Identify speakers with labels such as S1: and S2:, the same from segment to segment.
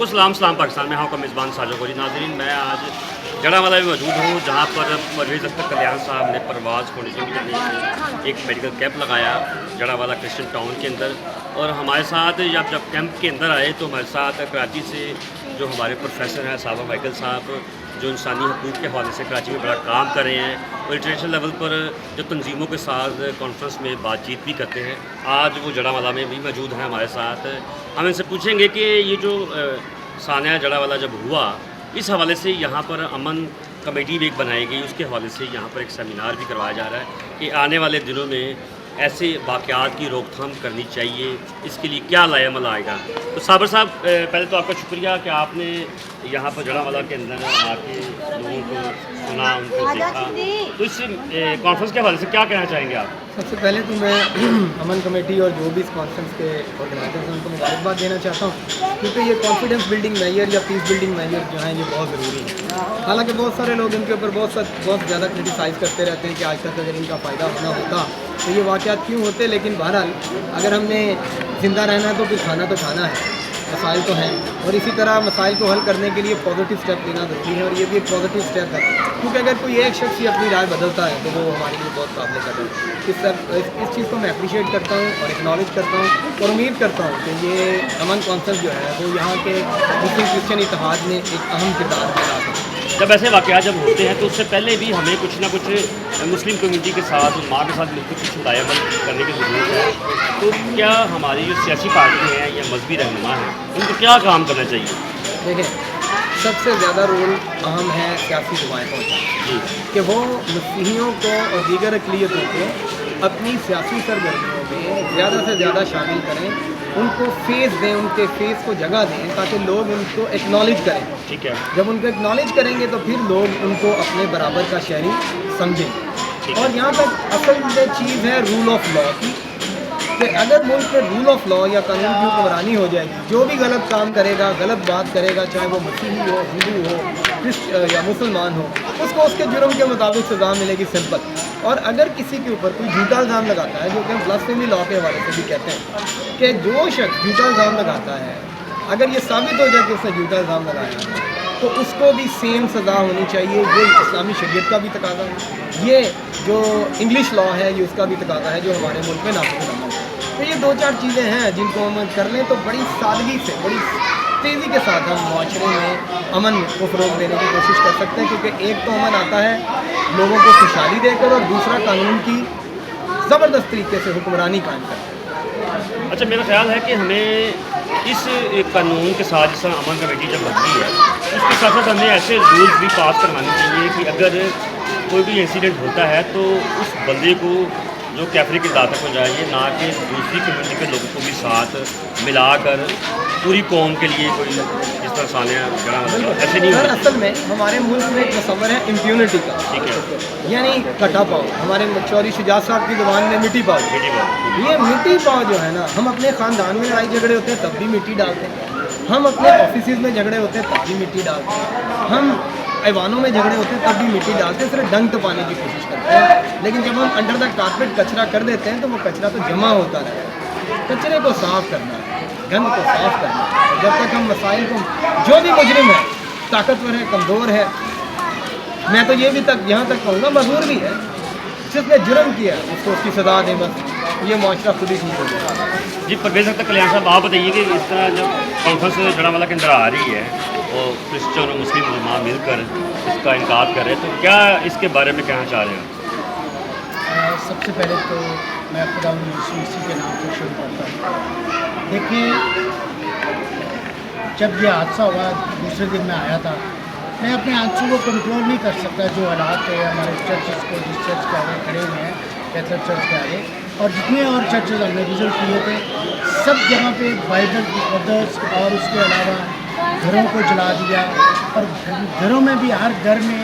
S1: सलाम पाकिस्तान में हाँ का मेज़बान साजिद गौरी। नाज़रीन, मैं आज जड़ावाला में मौजूद हूँ जहाँ पर परवेज़ अख्तर कल्याण साहब ने परवाज़ फाउंडेशन की तरफ से एक मेडिकल कैंप लगाया जड़ावाला क्रिश्चियन टाउन के अंदर। और हमारे साथ जब कैंप के अंदर आए तो हमारे साथ कराची से जो हमारे प्रोफेसर हैं साहब माइकल साहब, जो इंसानी हकूक़ के हवाले से कराची में बड़ा काम कर रहे हैं और इंटरनेशनल लेवल पर जो तंजीमों के साथ कॉन्फ्रेंस में बातचीत भी करते हैं, आज वो जड़ावाला में भी मौजूद हैं हमारे साथ। हम इनसे पूछेंगे कि ये जो सानिया जड़ावाला जब हुआ, इस हवाले से यहाँ पर अमन कमेटी भी एक बनाई गई, उसके हवाले से यहाँ पर एक सेमिनार भी करवाया जा रहा है कि आने वाले दिनों में ऐसे वाक़यात की रोकथाम करनी चाहिए, इसके लिए क्या लाएमल आएगा। तो साबर साहब, पहले तो आपका शुक्रिया कि आपने यहाँ पर जड़ावाला के अंदर आके लोगों को सुना, उनको देखा। तो इस कॉन्फ्रेंस के हवाले से क्या कहना चाहेंगे आप?
S2: सबसे पहले तो मैं अमन कमेटी और जो भी इस कॉन्फ्रेंस के ऑर्गेनाइजर्स हैं उनको मुबारकबाद देना चाहता हूँ, क्योंकि ये कॉन्फिडेंस बिल्डिंग मेजर या पीस बिल्डिंग मेजर जो हैं ये बहुत ज़रूरी है। हालांकि बहुत सारे लोग इनके ऊपर बहुत ज़्यादा क्रिटिसाइज़ करते रहते हैं कि आज तक अगर इनका फ़ायदा होना होता तो ये वाक़यात क्यों होते, लेकिन बहरहाल अगर हमने ज़िंदा रहना है तो फिर खाना तो खाना है, मसाइल तो हैं, और इसी तरह मसाइल को हल करने के लिए पॉजिटिव स्टेप लेना ज़रूरी है। और ये भी एक पॉजिटिव स्टेप है, क्योंकि अगर कोई एक शख्स ही अपनी राय बदलता है तो वो हमारे लिए बहुत काबिल कदर है। इस चीज़ को मैं अप्रिशिएट करता हूँ और एक्नॉलेज करता हूँ और उम्मीद करता हूँ कि ये अमन कौंसल जो है वो यहाँ के मुस्लिम क्रिश्चियन इत्तेहाद में एक अहम किरदार अदा करता है।
S1: जब ऐसे वाक़यात जब होते हैं तो उससे पहले भी हमें कुछ ना कुछ मुस्लिम कम्यूनिटी के साथ, उलमा के साथ मिलकर कुछ लाएमल करने की ज़रूरत है। तो क्या हमारी जो सियासी पार्टी हैं या मजहबी रहनुमा हैं, उनको क्या काम करना चाहिए?
S2: देखें, सबसे ज़्यादा रोल अहम है सियासी जमायतों का कि वो मसीहियों को और दीगर अक़लियतों को अपनी सियासी सरगर्मियों में ज़्यादा से ज़्यादा शामिल करें, उनको फेस दें, उनके फेस को जगह दें ताकि लोग उनको एक्नॉलेज करें।
S1: ठीक है।
S2: जब उनको एक्नॉलेज करेंगे तो फिर लोग उनको अपने बराबर का शहरी समझेंगे। और यहाँ तक असल चीज़ है रूल ऑफ लॉ की, कि अगर मुल्क में रूल ऑफ लॉ या कानून की हुक्मरानी हो जाएगी, जो भी गलत काम करेगा, गलत बात करेगा, चाहे वो मसीही हो, हिंदू हो या मुसलमान हो, उसको उसके जुर्म के मुताबिक सज़ा मिलेगी, सिंपल। और अगर किसी के ऊपर कोई झूठा इल्ज़ाम लगाता है, जो कि हम ब्लास्फेमी लॉ के हवाले से भी कहते हैं कि जो शख्स झूठा इल्ज़ाम लगाता है, अगर ये साबित हो जाए कि उसने झूठा इल्ज़ाम लगाया है तो उसको भी सेम सज़ा होनी चाहिए। ये इस्लामी शरीयत का भी तकाज़ा है, ये जो इंग्लिश लॉ है ये उसका भी तकाज़ा है जो हमारे मुल्क में नाफिज़ है। तो ये दो चार चीज़ें हैं जिनको हम कर लें तो बड़ी सादगी से, बड़ी तेज़ी के साथ हम माशरे में अमन को फ़रोग़ देने की कोशिश कर सकते हैं, क्योंकि एक तो अमन आता है लोगों को खुशहाली देकर और दूसरा कानून की ज़बरदस्त तरीके से हुक्मरानी कायम करना।
S1: अच्छा, मेरा ख्याल है कि हमें इस कानून के साथ, जिस तरह अमन कमेटी जब बनती है, उसके साथ साथ हमें ऐसे रूल्स भी पास करवाने चाहिए कि अगर कोई भी इंसिडेंट होता है तो उस बंदे को जो कैफरे की दाता को जाइए, ना कि दूसरी कम्युनिटी के लोगों को भी साथ मिलाकर पूरी कौम के लिए कोई जिस तरह सानिया जड़ा ऐसे नहीं होता।
S2: असल में हमारे मुल्क में एक तस्वर है इम्प्यूनिटी का,
S1: ठीक है,
S2: यानी कटा पाओ, हमारे चौधरी शुजात साहब की ज़ुबान में मिट्टी पाओ। ये मिट्टी पाओ जो है ना, हम अपने ख़ानदान में लड़ाई झगड़े होते हैं तब भी मिट्टी डालते हैं, हम अपने ऑफिस में झगड़े होते हैं तब भी मिट्टी डालते हैं, हम ऐवानों में झगड़े होते हैं तब भी मिट्टी डालते हैं, सिर्फ डंक टपाने की कोशिश करते हैं। लेकिन जब हम अंडर द कारपेट कचरा कर देते हैं तो वो कचरा तो जमा होता रहता है। कचरे को साफ़ करना है, गंद को साफ़ करना है। और जब तक हम मसाइल को, जो भी मुजरिम है, ताकतवर है, कमज़ोर है, मैं तो ये भी तक यहाँ तक कहूँगा मजबूर भी है, जिसने जुर्म किया उसको उसकी सज़ा दें, बस ये माशरा खुद ही ठीक हो जाएगा।
S1: जी, परवेज़ अख्तर कल्याण साहब, आप बताइए कि इस तरह जब कॉन्फ्रेंस जड़ावाला के अंदर आ रही है और क्रिश्चियन और मुस्लिम उलमा मिलकर इसका इनकार कर रहे हैं, तो क्या इसके बारे में कहना चाह रहे हैं?
S3: सबसे पहले तो मैं खुदा यीशु मसीह के नाम से शुरू करता हूँ। देखिए, जब ये हादसा हुआ, दूसरे दिन मैं आया था, मैं अपने आंसू को कंट्रोल नहीं कर सकता। जो हालात है हमारे चर्चेस को, जिस चर्च के आगे खड़े हुए हैं, कैथोलिक चर्च के आगे, और जितने और चर्चेज हमने विजिट किए थे, सब जगह पे बाइबल की कदर्स और उसके अलावा घरों को जला दिया। और घरों में भी हर घर में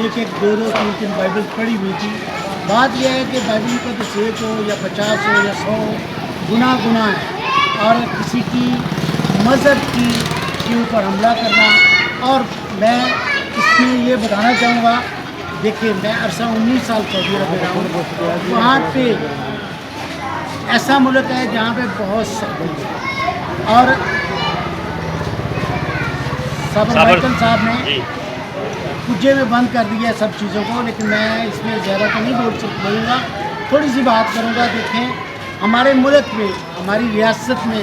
S3: एक एक दो दो तीन तीन बाइबल पड़ी हुई थी। बात यह है कि बाइबल का तो 1 हो या 50 हो या 100 गुनाह है, और किसी की मज़हब के ऊपर हमला करना। और मैं इसमें ये बताना चाहूँगा, देखिए, मैं अरसा 19 साल सऊदी अरब में रहा हूँ। वहाँ पे ऐसा मुल्क है जहाँ पे बहुत सख्ती है, और साबर
S1: साबर-
S3: माइकल साहब ने
S1: जी
S3: कुजे में बंद कर दिया है सब चीज़ों को, लेकिन मैं इसमें ज़्यादा तो नहीं बोलूँगा, थोड़ी सी बात करूँगा। देखें हमारे मुल्क में, हमारी रियासत में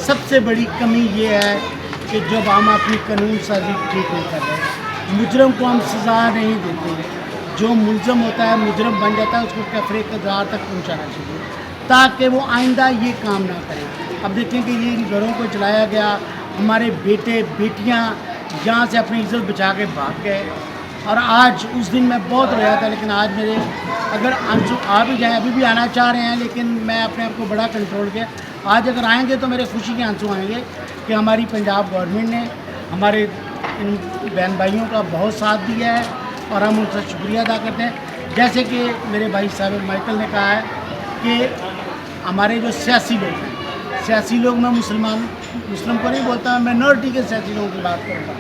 S3: सबसे बड़ी कमी ये है कि जब हम अपनी कानून साजी ठीक नहीं कर रहे, मुजरम को हम सज़ा नहीं देते, जो मुलज़म होता है मुजरम बन जाता है उसको कैफरे कदार तक पहुँचाना चाहिए ताकि वो आइंदा ये काम ना करे। अब देखें कि ये इन घरों को चलाया गया, हमारे बेटे बेटियाँ यहाँ से अपनी इज्जत बचा के भाग गए, और आज उस दिन मैं बहुत रोया था, लेकिन आज मेरे अगर आंसू आ भी जाए, अभी भी आना चाह रहे हैं, लेकिन मैं अपने आप को बड़ा कंट्रोल किया। आज अगर आएंगे तो मेरे खुशी के आंसू आएंगे कि हमारी पंजाब गवर्नमेंट ने हमारे इन बहन भाइयों का बहुत साथ दिया है और हम उनका शुक्रिया अदा करते हैं। जैसे कि मेरे भाई साहब माइकल ने कहा है कि हमारे जो सियासी लोग हैं, सियासी लोग, मैं मुस्लिम को नहीं बोलता, मैं माइनॉरिटी के सियासी लोगों की बात करूँगा,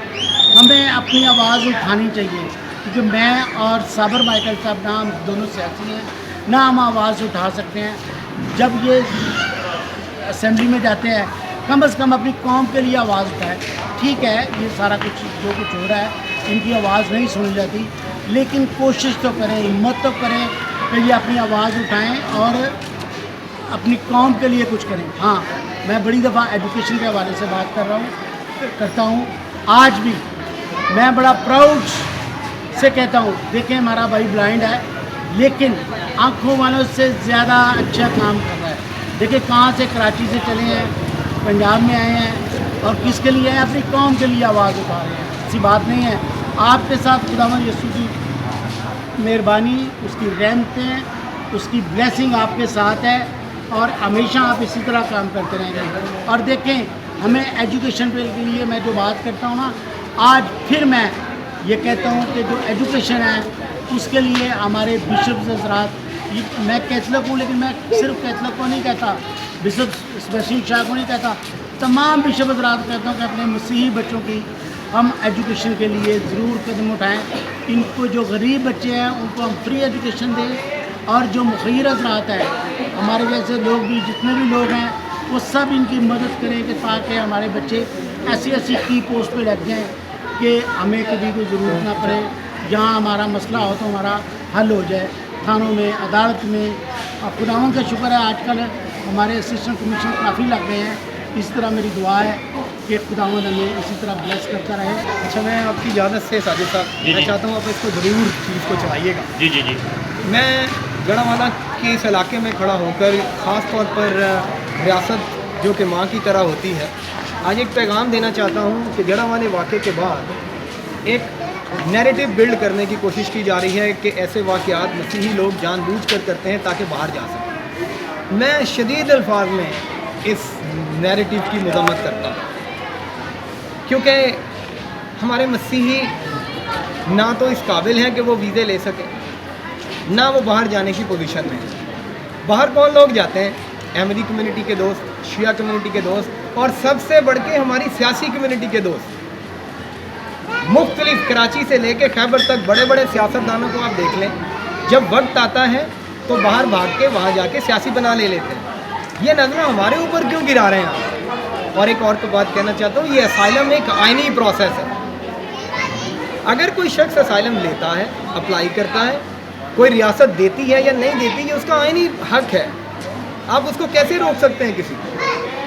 S3: हमें अपनी आवाज़ उठानी चाहिए, क्योंकि मैं और साबर माइकल साहब ना हम दोनों सियासी हैं, ना हम आवाज़ उठा सकते हैं। जब ये असेंबली में जाते हैं कम से कम अपनी कौम के लिए आवाज़ उठाए। ठीक है, ये सारा कुछ जो कुछ हो रहा है इनकी आवाज़ नहीं सुनी जाती, लेकिन कोशिश तो करें, हिम्मत तो करें कि ये अपनी आवाज़ उठाएं और अपनी कौम के लिए कुछ करें। हाँ, मैं बड़ी दफ़ा एजुकेशन के हवाले से बात करता हूँ। आज भी मैं बड़ा प्राउड से कहता हूँ, देखें हमारा भाई ब्लाइंड है, लेकिन आँखों वालों से ज़्यादा अच्छा काम कर रहा है। देखिए कहाँ से, कराची से चले हैं, पंजाब में आए हैं, और किसके लिए हैं? अपनी कौम के लिए आवाज़ उठा रहे हैं। ऐसी बात नहीं है, आपके साथ खुदावंद यीशु की मेहरबानी, उसकी रहमतें, उसकी ब्लेसिंग आपके साथ है, और हमेशा आप इसी तरह काम करते रहेंगे। और देखें हमें एजुकेशन के लिए मैं जो बात करता हूँ ना, आज फिर मैं ये कहता हूँ कि जो एजुकेशन है उसके लिए हमारे बिशप हज़रात, मैं कैथलिक हूँ लेकिन मैं सिर्फ कैथलिक को नहीं कहता, बिशप स्पेशल शाह को नहीं कहता, तमाम बिशप हज़रात कहता हूँ कि अपने मसीही बच्चों की हम एजुकेशन के लिए ज़रूर कदम उठाएँ। इनको जो गरीब बच्चे हैं उनको हम फ्री एजुकेशन दें, और जो मुखिर हज़रात है, हमारे जैसे लोग भी, जितने भी लोग हैं, वो सब इनकी मदद करें कि ताकि हमारे बच्चे ऐसी ऐसी की पोस्ट पे लग जाएं कि हमें कभी कोई ज़रूरत ना पड़े, जहाँ हमारा मसला हो तो हमारा हल हो जाए, थानों में, अदालत में। और खुदावंद का शुक्र है आजकल हमारे असिस्टेंट कमिश्नर काफ़ी लग गए हैं। इस तरह मेरी दुआ है कि खुदावंद हमें इसी तरह ब्लेस करता रहे।
S2: अच्छा, मैं आपकी इजाज़त से साजिद साहब,
S1: जी,
S2: मैं
S1: जी।
S2: चाहता हूँ आप इसको ज़रूर चीज़ को चलाइएगा।
S1: जी जी जी
S2: मैं गढ़ावाला के इस इलाके में खड़ा होकर, ख़ास तौर पर रियासत जो कि माँ की तरह होती है, आज एक पैगाम देना चाहता हूँ कि गढ़ावाले वाक़े के बाद एक नैरेटिव बिल्ड करने की कोशिश की जा रही है कि ऐसे वाक़यात मसीही लोग जानबूझकर करते हैं ताकि बाहर जा सकें। मैं शदीद अल्फाज में इस नैरेटिव की मज़म्मत करता हूँ, क्योंकि हमारे मसीही ना तो इस काबिल हैं कि वो वीज़े ले सकें, ना वो बाहर जाने की पोजीशन में है। बाहर कौन लोग जाते हैं? अहमदी कम्युनिटी के दोस्त, शिया कम्युनिटी के दोस्त, और सबसे बढ़ के हमारी सियासी कम्युनिटी के दोस्त। मुख्तलिफ कराची से लेके खैबर तक बड़े बड़े सियासतदानों को आप देख लें, जब वक्त आता है तो बाहर भाग के वहाँ जाके सियासी बना ले लेते हैं। ये नज़र हमारे ऊपर क्यों गिरा रहे हैं आप? और एक और तो बात कहना चाहता हूँ, ये असाइलम एक आइनी प्रोसेस है। अगर कोई शख्स असाइलम लेता है, अप्लाई करता है, कोई रियासत देती है या नहीं देती, ये उसका आइनी हक है। आप उसको कैसे रोक सकते हैं किसी को?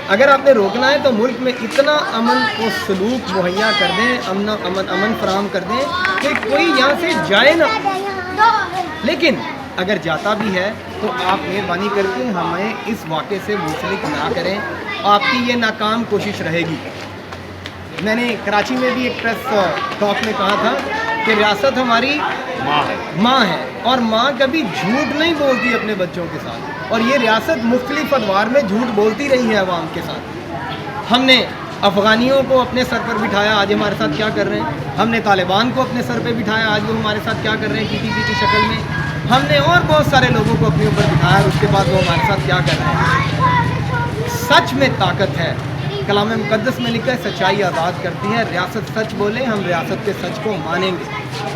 S2: अगर आपने रोकना है तो मुल्क में इतना अमन और सलूक मुहैया कर दें, अमन फराहम कर दें कि कोई यहाँ से जाए ना। लेकिन अगर जाता भी है तो आप मेहरबानी करके हमें इस वाक़े से मुंसलिक ना करें, आपकी ये नाकाम कोशिश रहेगी। मैंने कराची में भी एक प्रेस टॉक में कहा था कि रियासत हमारी माँ है, और माँ कभी झूठ नहीं बोलती अपने बच्चों के साथ, और ये रियासत मुख्तलिफ अदवार में झूठ बोलती रही है अवाम के साथ। हमने अफ़गानियों को अपने सर पर बिठाया, आज हमारे साथ क्या कर रहे हैं। हमने तालिबान को अपने सर पर बिठाया, आज वो हमारे साथ क्या कर रहे हैं टीटीपी की शक्ल में। हमने और बहुत सारे लोगों को अपने ऊपर बिठाया, उसके बाद वो हमारे साथ क्या कर रहे हैं। सच में ताकत है। कलाम मुक़द्दस में लिखा है सच्चाई आज़ाद करती है। रियासत सच बोले, हम रियासत के सच को मानेंगे,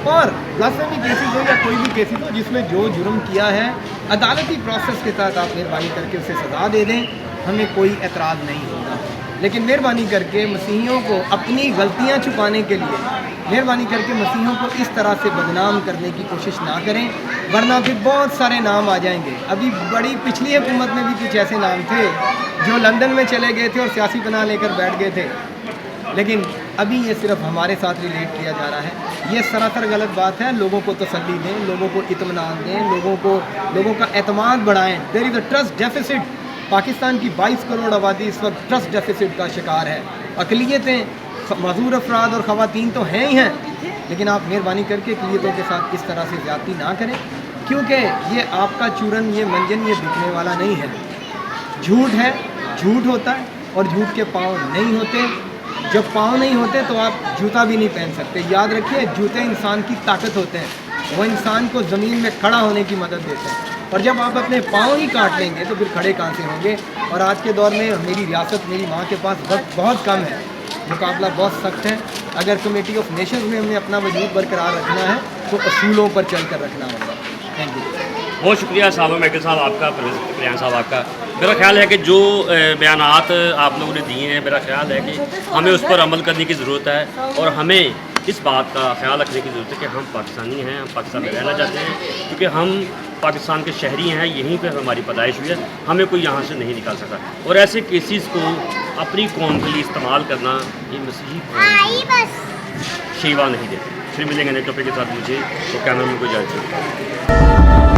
S2: और ब्लास्फेमी केसेस हो या कोई भी केसेस हो जिसमें जो जुर्म किया है, अदालती प्रोसेस के तहत आप मेहरबानी करके उसे सज़ा दे दें, हमें कोई एतराज़ नहीं होगा। لیکن مہربانی کر کے مسیحیوں کو اپنی غلطیاں چھپانے کے لیے مہربانی کر کے مسیحیوں کو اس طرح سے بدنام کرنے کی کوشش نہ کریں، ورنہ پھر بہت سارے نام آ جائیں گے۔ ابھی بڑی پچھلی حکومت میں بھی کچھ ایسے نام تھے جو لندن میں چلے گئے تھے اور سیاسی پناہ لے کر بیٹھ گئے تھے، لیکن ابھی یہ صرف ہمارے ساتھ ریلیٹ کیا جا رہا ہے۔ یہ سراسر غلط بات ہے۔ لوگوں کو تسلی دیں، لوگوں کو اطمینان دیں، لوگوں کا اعتماد بڑھائیں۔ دیر از اے ٹرسٹ ڈیفیسٹ۔ پاکستان کی 22 کروڑ آبادی اس وقت ٹرسٹ ڈیفیسٹ کا شکار ہے۔ اقلیتیں، معذور افراد اور خواتین تو ہیں ہی ہیں، لیکن آپ مہربانی کر کے اقلیتوں کے ساتھ اس طرح سے زیادتی نہ کریں، کیونکہ یہ آپ کا چورن، یہ منجن، یہ بکنے والا نہیں ہے۔ جھوٹ ہے، جھوٹ ہوتا ہے، اور جھوٹ کے پاؤں نہیں ہوتے۔ جب پاؤں نہیں ہوتے تو آپ جوتا بھی نہیں پہن سکتے۔ یاد رکھیے، جوتے انسان کی طاقت ہوتے ہیں، وہ انسان کو زمین میں کھڑا ہونے کی مدد دیتے ہیں، اور جب آپ اپنے پاؤں ہی کاٹ لیں گے تو پھر کھڑے کہاں سے ہوں گے؟ اور آج کے دور میں میری ریاست، میری ماں کے پاس وقت بہت کم ہے، مقابلہ بہت سخت ہے۔ اگر کمیٹی آف نیشنز میں ہم نے اپنا وجود برقرار رکھنا ہے تو اصولوں پر چل کر رکھنا ہوگا۔ Thank you.
S1: بہت شکریہ صاحب میڈل صاحب آپ کا، پرویز کلیان صاحب آپ کا۔ میرا خیال ہے کہ جو بیانات آپ لوگوں نے دیے ہیں، میرا خیال ہے کہ ہمیں اس پر عمل کرنے کی ضرورت ہے، اور ہمیں اس بات کا خیال رکھنے کی ضرورت ہے کہ ہم پاکستانی ہیں، ہم پاکستان میں رہنا چاہتے ہیں، کیونکہ ہم پاکستان کے شہری ہیں، یہیں پہ ہماری پیدائش ہوئی ہے، ہمیں کوئی یہاں سے نہیں نکال سکتا۔ اور ایسے کیسز کو اپنی قوم کے لیے استعمال کرنا، یہ مسیحی قوم شیوا نہیں دیتے۔ پھر ملیں گے نئے ٹاپک کے ساتھ، مجھے تو کیمرہ میں کوئی جائے